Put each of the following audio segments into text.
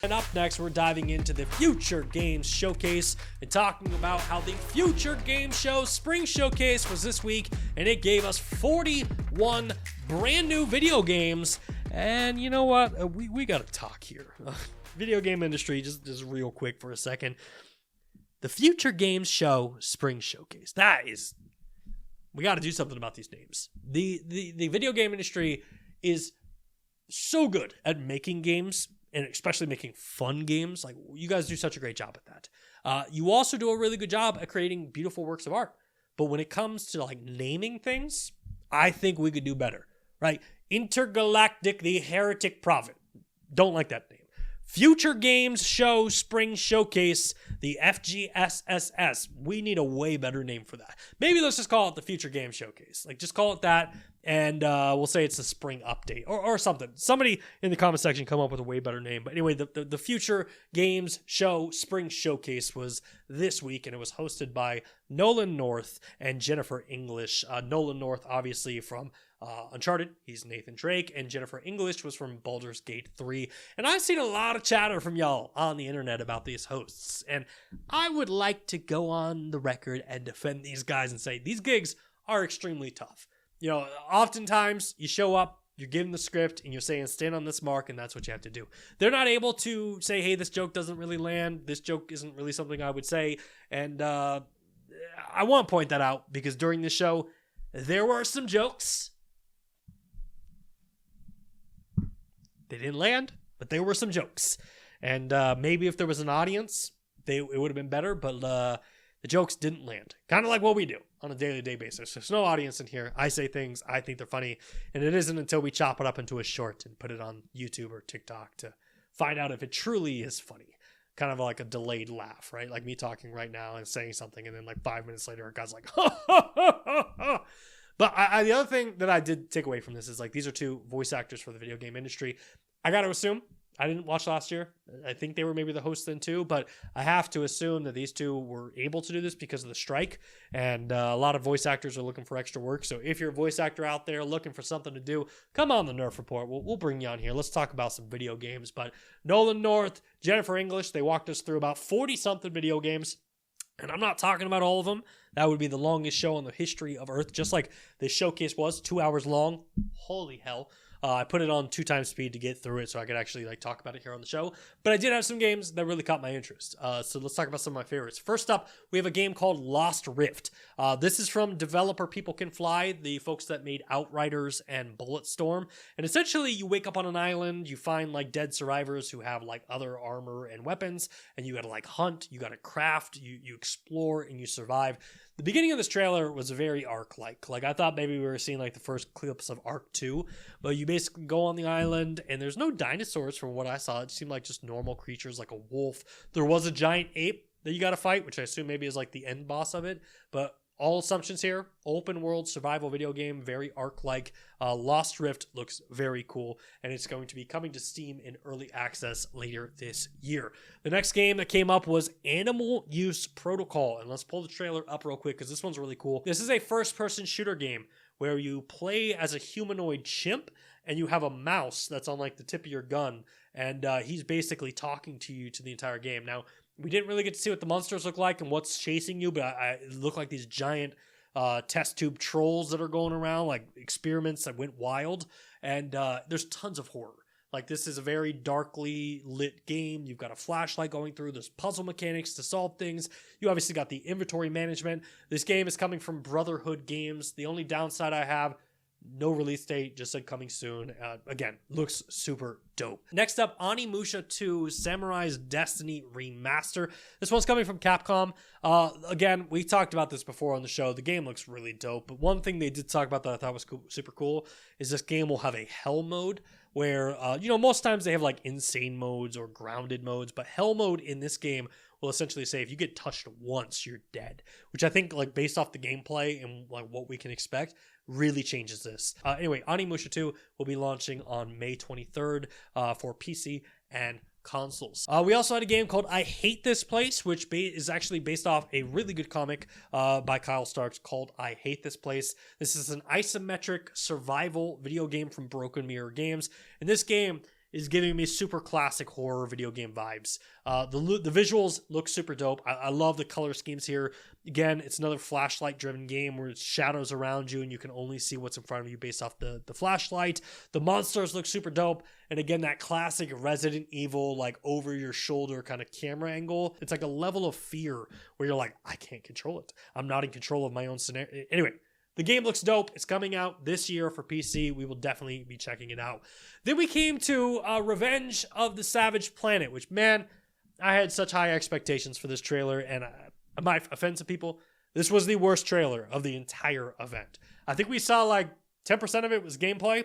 And up next, we're diving into the Future Games Showcase and talking about how the Future Games Show Spring Showcase was this week, and it gave us 41 brand new video games. And you know what? We got to talk here. Video game industry, just real quick for a second. The Future Games Show Spring Showcase. We got to do something about these names. The video game industry is so good at making games, and especially making fun games. Like, you guys do such a great job at that. You also do a really good job at creating beautiful works of art. But when it comes to like naming things, I think we could do better, right? Intergalactic the Heretic Prophet. Don't like that name. Future Games Show Spring Showcase, the FGSSS. We need a way better name for that. Maybe let's just call it the Future Games Showcase. Like, just call it that, and we'll say it's the spring update or something. Somebody in the comment section come up with a way better name. But anyway, the Future Games Show Spring Showcase was this week, and it was hosted by Nolan North and Jennifer English. Nolan North, obviously, from Uncharted, he's Nathan Drake, and Jennifer English was from Baldur's Gate 3. And I've seen a lot of chatter from y'all on the internet about these hosts, and I would like to go on the record and defend these guys and say these gigs are extremely tough. You know, oftentimes you show up, you're given the script, and you're saying stand on this mark, and that's what you have to do. They're not able to say, hey, this joke doesn't really land, this joke isn't really something I would say, and I want to point that out because during the show, there were some jokes. They didn't land, but there were some jokes. And maybe if there was an audience, it would have been better, but the jokes didn't land. Kind of like what we do on a daily basis. There's no audience in here. I say things, I think they're funny, and it isn't until we chop it up into a short and put it on YouTube or TikTok to find out if it truly is funny. Kind of like a delayed laugh, right? Like me talking right now and saying something, and then like 5 minutes later, a guy's like, ha, ha, ha, ha, ha. But the other thing that I did take away from this is like these are two voice actors for the video game industry. I got to assume, I didn't watch last year. I think they were maybe the hosts then too, but I have to assume that these two were able to do this because of the strike, and a lot of voice actors are looking for extra work. So if you're a voice actor out there looking for something to do, come on the Nerf Report. We'll bring you on here. Let's talk about some video games. But Nolan North, Jennifer English, they walked us through about 40-something video games. And I'm not talking about all of them. That would be the longest show in the history of Earth, just like this showcase was, 2 hours long. Holy hell. I put it on 2 times speed to get through it so I could actually like talk about it here on the show. But I did have some games that really caught my interest. So let's talk about some of my favorites. First up, we have a game called Lost Rift. This is from developer People Can Fly, the folks that made Outriders and Bulletstorm. And essentially, you wake up on an island, you find like dead survivors who have like other armor and weapons, and you gotta like hunt, you gotta craft, you explore, and you survive. The beginning of this trailer was very Ark-like. Like, I thought maybe we were seeing like the first clips of Ark 2, but you basically go on the island and there's no dinosaurs from what I saw. It seemed like just normal creatures like a wolf. There was a giant ape that you got to fight, which I assume maybe is like the end boss of it, but all assumptions here, open world survival video game, very Ark-like. Lost Rift looks very cool, and it's going to be coming to Steam in early access later this year. The next game that came up was Animal Use Protocol, and let's pull the trailer up real quick because this one's really cool. This is a first-person shooter game where you play as a humanoid chimp, and you have a mouse that's on like the tip of your gun, and he's basically talking to you to the entire game. Now, we didn't really get to see what the monsters look like and what's chasing you, but it looked like these giant test tube trolls that are going around, like experiments that went wild. And there's tons of horror. Like, this is a very darkly lit game. You've got a flashlight going through. There's puzzle mechanics to solve things. You obviously got the inventory management. This game is coming from Brotherhood Games. The only downside I have, no release date, just said coming soon. Again, looks super dope. Next up, Onimusha 2 Samurai's Destiny Remaster. This one's coming from Capcom. Again, we talked about this before on the show. The game looks really dope, but one thing they did talk about that I thought was super cool is this game will have a hell mode where, most times they have like insane modes or grounded modes, but hell mode in this game will essentially say if you get touched once, you're dead, which I think, like, based off the gameplay and like what we can expect, really changes this. Anyway, Onimusha 2 will be launching on May 23rd for PC and consoles. We also had a game called I Hate This Place, which is actually based off a really good comic by Kyle Starks called I Hate This Place. This is an isometric survival video game from Broken Mirror Games. In this game, is giving me super classic horror video game vibes. The visuals look super dope. I love the color schemes here. Again, it's another flashlight driven game where it's shadows around you and you can only see what's in front of you based off the flashlight. The monsters look super dope. And again, that classic Resident Evil, like over your shoulder kind of camera angle. It's like a level of fear where you're like, I can't control it. I'm not in control of my own scenario. Anyway, the game looks dope. It's coming out this year for PC. We will definitely be checking it out. Then we came to Revenge of the Savage Planet, which, man, I had such high expectations for this trailer, and I might offend some people. This was the worst trailer of the entire event. I think we saw like 10% of it was gameplay,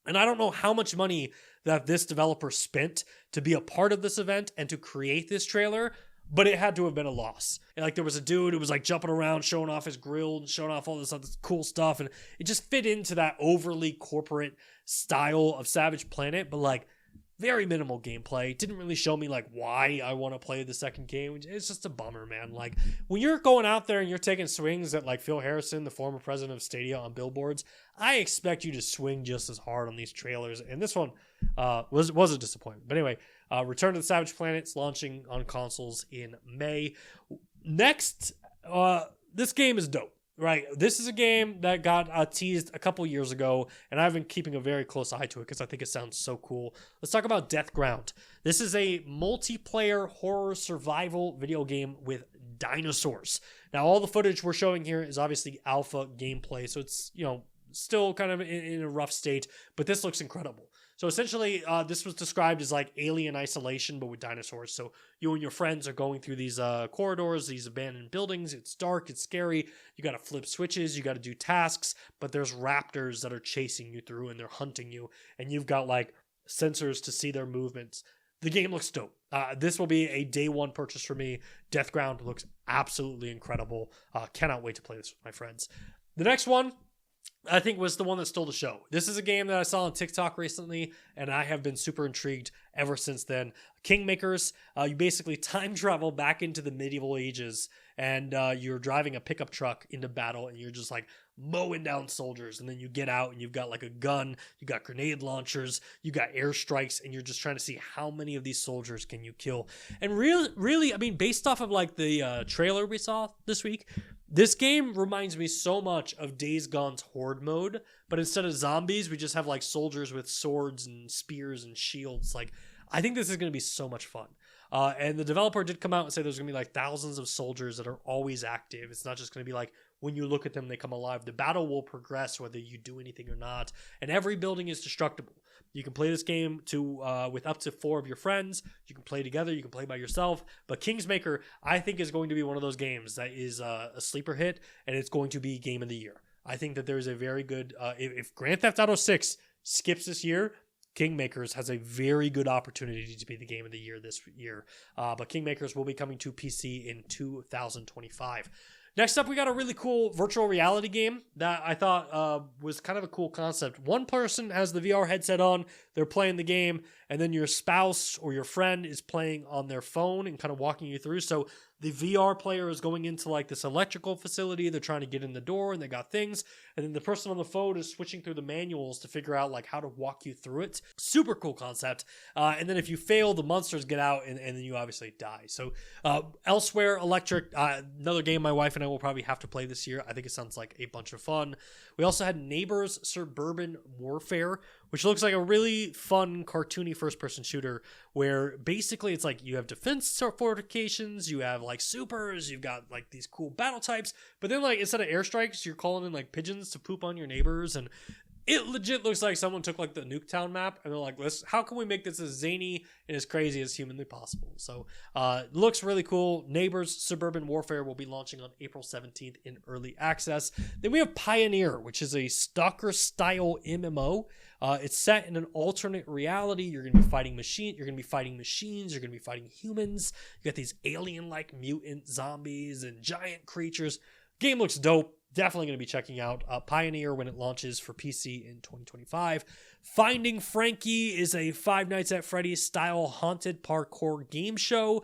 and I don't know how much money that this developer spent to be a part of this event and to create this trailer, but it had to have been a loss. And like there was a dude who was like jumping around, showing off his grill and showing off all this other cool stuff. And it just fit into that overly corporate style of Savage Planet, but like very minimal gameplay. Didn't really show me like why I want to play the second game. It's just a bummer, man. Like when you're going out there and you're taking swings at like Phil Harrison, the former president of Stadia, on billboards, I expect you to swing just as hard on these trailers. And this one was a disappointment. But anyway, Return to the Savage Planet is launching on consoles in May. Next, this game is dope, right? This is a game that got teased a couple years ago, and I've been keeping a very close eye to it because I think it sounds so cool. Let's talk about Death Ground. This is a multiplayer horror survival video game with dinosaurs. Now, all the footage we're showing here is obviously alpha gameplay, so it's, still kind of in a rough state, but this looks incredible. So essentially, this was described as like Alien Isolation, but with dinosaurs. So you and your friends are going through these corridors, these abandoned buildings. It's dark, it's scary. You got to flip switches, you got to do tasks, but there's raptors that are chasing you through and they're hunting you. And you've got like sensors to see their movements. The game looks dope. This will be a day one purchase for me. Death Ground looks absolutely incredible. Cannot wait to play this with my friends. The next one, I think, was the one that stole the show. This is a game that I saw on TikTok recently, and I have been super intrigued ever since then. Kingmakers, you basically time travel back into the medieval ages, and you're driving a pickup truck into battle, and you're just like mowing down soldiers, and then you get out, and you've got like a gun, you got grenade launchers, you got airstrikes, and you're just trying to see how many of these soldiers can you kill. And really, I mean, based off of like the trailer we saw this week, this game reminds me so much of Days Gone's Horde mode, but instead of zombies, we just have like soldiers with swords and spears and shields. Like, I think this is going to be so much fun. And the developer did come out and say there's going to be like thousands of soldiers that are always active. It's not just going to be like when you look at them, they come alive. The battle will progress whether you do anything or not. And every building is destructible. You can play this game with up to 4 of your friends. You can play together. You can play by yourself. But Kingsmaker, I think, is going to be one of those games that is a sleeper hit, and it's going to be Game of the Year. I think that there's a very good... if Grand Theft Auto 6 skips this year, Kingmakers has a very good opportunity to be the Game of the Year this year. But Kingmakers will be coming to PC in 2025. Next up, we got a really cool virtual reality game that I thought was kind of a cool concept. One person has the VR headset on, they're playing the game, and then your spouse or your friend is playing on their phone and kind of walking you through. So the VR player is going into like this electrical facility, they're trying to get in the door and they got things, and then the person on the phone is switching through the manuals to figure out like how to walk you through it. Super cool concept. And then if you fail, the monsters get out and then you obviously die. So Elsewhere Electric, another game my wife and I will probably have to play this year. I think it sounds like a bunch of fun. We also had Neighbors Suburban Warfare, which looks like a really fun, cartoony first-person shooter where basically it's like you have defense fortifications, you have like supers, you've got like these cool battle types, but then like instead of airstrikes, you're calling in like pigeons to poop on your neighbors, and it legit looks like someone took like the Nuketown map and they're like, how can we make this as zany and as crazy as humanly possible? So looks really cool. Neighbors Suburban Warfare will be launching on April 17th in early access. Then we have Pioneer, which is a stalker style MMO. It's set in an alternate reality. You're going to be fighting machines. You're going to be fighting humans. You got these alien-like mutant zombies and giant creatures. Game looks dope. Definitely going to be checking out Pioneer when it launches for PC in 2025. Finding Frankie is a Five Nights at Freddy's style haunted parkour game show.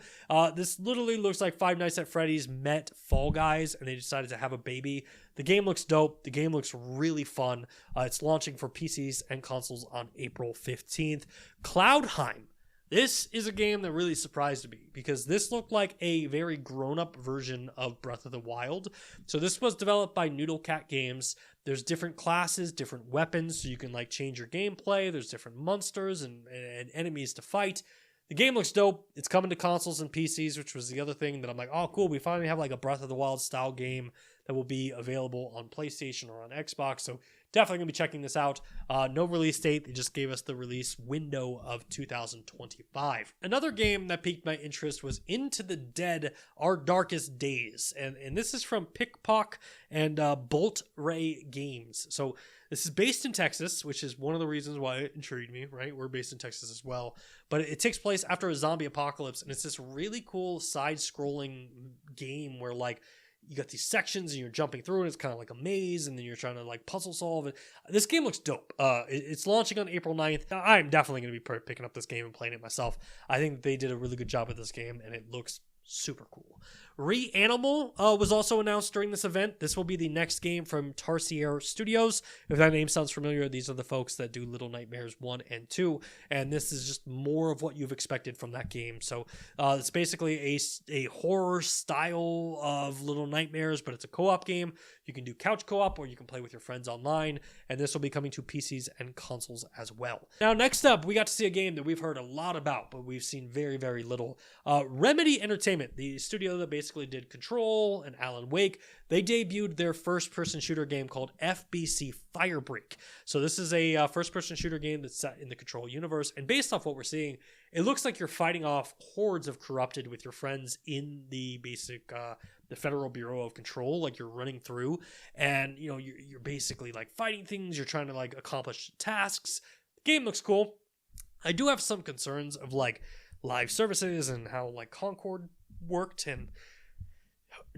This literally looks like Five Nights at Freddy's met Fall Guys, and they decided to have a baby. The game looks dope. The game looks really fun. It's launching for PCs and consoles on April 15th. Cloudheim. This is a game that really surprised me because this looked like a very grown-up version of Breath of the Wild. So this was developed by Noodle Cat Games. There's different classes, different weapons, so you can like change your gameplay. There's different monsters and enemies to fight. The game looks dope. It's coming to consoles and PCs, which was the other thing that I'm like, oh, cool. We finally have like a Breath of the Wild style game that will be available on PlayStation or on Xbox. So definitely going to be checking this out. No release date. They just gave us the release window of 2025. Another game that piqued my interest was Into the Dead, Our Darkest Days. And this is from Pickpock and Bolt Ray Games. So this is based in Texas, which is one of the reasons why it intrigued me, right? We're based in Texas as well. But it takes place after a zombie apocalypse. And it's this really cool side-scrolling game where like you got these sections and you're jumping through and it's kind of like a maze and then you're trying to like puzzle solve it. This game looks dope. It's launching on April 9th. I'm definitely going to be picking up this game and playing it myself. I think they did a really good job with this game and it looks super cool. Reanimal was also announced during this event. This will be the next game from Tarsier Studios. If that name sounds familiar, these are the folks that do Little Nightmares 1 and 2, and this is just more of what you've expected from that game. So it's basically a horror style of Little Nightmares, but it's a co-op game. You can do couch co-op or you can play with your friends online, and this will be coming to PCs and consoles as well. Now, next up, we got to see a game that we've heard a lot about, but we've seen very, very little. Remedy Entertainment, the studio that basically did Control and Alan Wake, they debuted their first-person shooter game called FBC Firebreak. So this is a first-person shooter game that's set in the Control universe, and based off what we're seeing, it looks like you're fighting off hordes of corrupted with your friends in the basic the Federal Bureau of Control. Like you're running through, and you know you're basically like fighting things. You're trying to like accomplish tasks. The game looks cool. I do have some concerns of like live services and how like Concord worked, and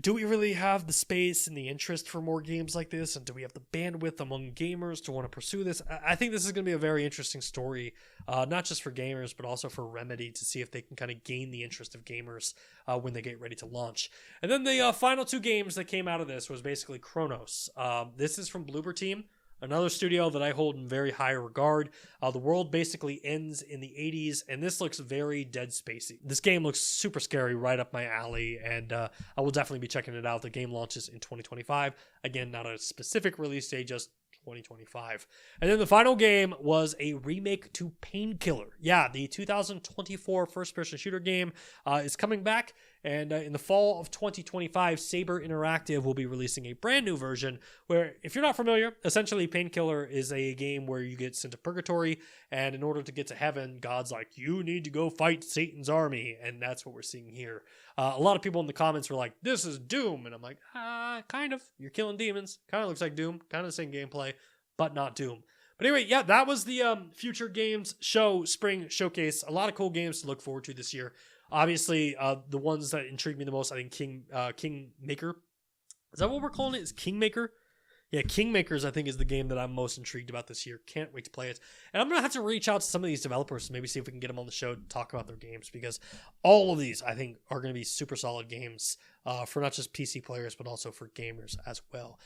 do we really have the space and the interest for more games like this, and do we have the bandwidth among gamers to want to pursue this? I think this is going to be a very interesting story, not just for gamers but also for Remedy, to see if they can kind of gain the interest of gamers when they get ready to launch. And then the final two games that came out of this was basically Chronos. This is from Bloober Team, another studio that I hold in very high regard. The world basically ends in the 80s, and this looks very Dead Spacey. This game looks super scary, right up my alley, and I will definitely be checking it out. The game launches in 2025. Again, not a specific release date, just 2025. And then the final game was a remake to Painkiller. Yeah, the 2024 first-person shooter game is coming back, and in the fall of 2025, Saber Interactive will be releasing a brand new version where, if you're not familiar, essentially Painkiller is a game where you get sent to purgatory, and in order to get to heaven, God's like, you need to go fight Satan's army, and that's what we're seeing here. A lot of people in the comments were like, this is Doom, and I'm like, kind of. You're killing demons. Kind of looks like Doom. Kind of the same gameplay, but not Doom. But anyway, yeah, that was the Future Games Show Spring Showcase. A lot of cool games to look forward to this year. Obviously, the ones that intrigued me the most, I think Kingmaker. Is that what we're calling it? Is Kingmaker? Yeah, Kingmakers, I think, is the game that I'm most intrigued about this year. Can't wait to play it. And I'm going to have to reach out to some of these developers to maybe see if we can get them on the show to talk about their games, because all of these, I think, are going to be super solid games for not just PC players, but also for gamers as well.